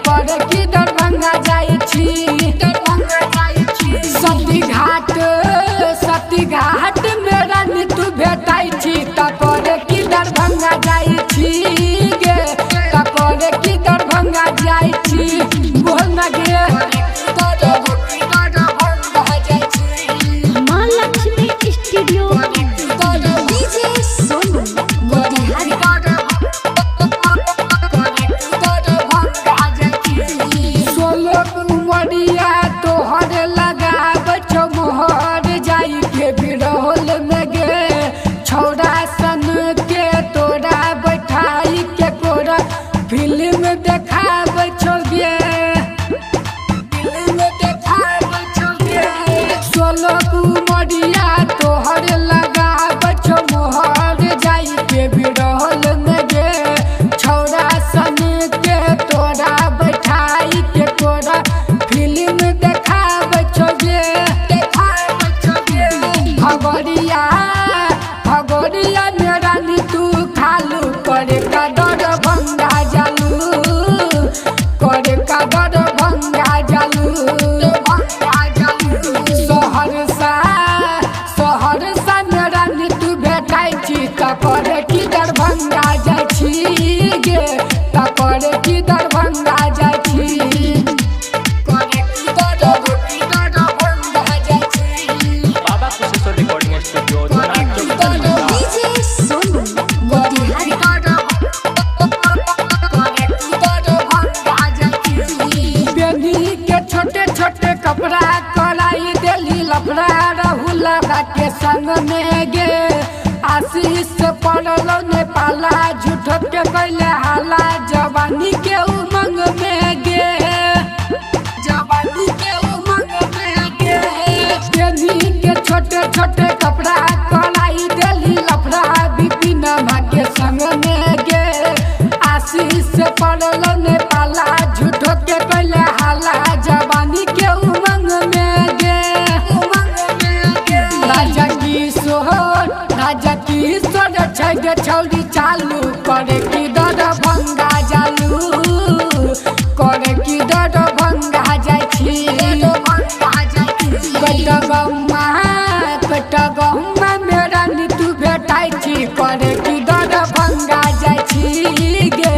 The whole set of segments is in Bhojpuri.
करे की दरभंगा जाई छी सती घाट मेरा नितु भेटाई छी तपरे की दरभंगा जाई छी गे तपरे की दरभंगा जाई छी बोल न गे मां लक्ष्मी स्टूडियो डीजे सोनू मोतिहारी सोलह उमरिया तोहर लगाब छो मोहर जाई के बिरौल में गे छौड़ा सन के तोरा बैठाई के कोरा फिल्म देखाब छो गे सोलह उमरिया तोहर लगाब छो मोहर जाई के बिरौल में गे छौड़ा सन के तोरा बैठाई के कोरा फिल्म देखाब छो गे भगोरिया मेरा नीतू खालू करे का दरभंगा जालू करे का दरभंगा जालू सहरसा मेरा नीतू भेटाई छी तपरे की दरभंगा जाई छी गे तपरे की दरभंगा जाई छी बाबा Kusheshwar recording studio DJ Sonu Motihari बेनी के छोटे छोटे कपड़ा कराई देली लफड़ा राहुल के संग में गे आशीष पड़लो ने पाला झूठ के कैले हाला जवानी के उमंग में गे जवानी के उमंग में गे बेनी के छोटे छोटे कपड़ा कराई देली लफड़ा बिपिन के संग में गे आशीष पड़लो ने पाला झूठ के कैले हाला जवानी के उमंग में गे राजा किशोर छै गे छौरी चालू करे की दरभंगा जालू करे की दरभंगा जाई छी कटगम्मा मेरा नीतू भेटाई छी करे की दरभंगा जाई छी गे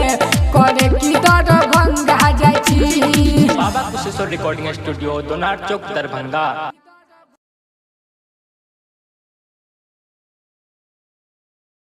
करे की दरभंगा जाई छी बाबा कुशेश्वर रिकॉर्डिंग स्टूडियो दोनार चौक दरभंगा।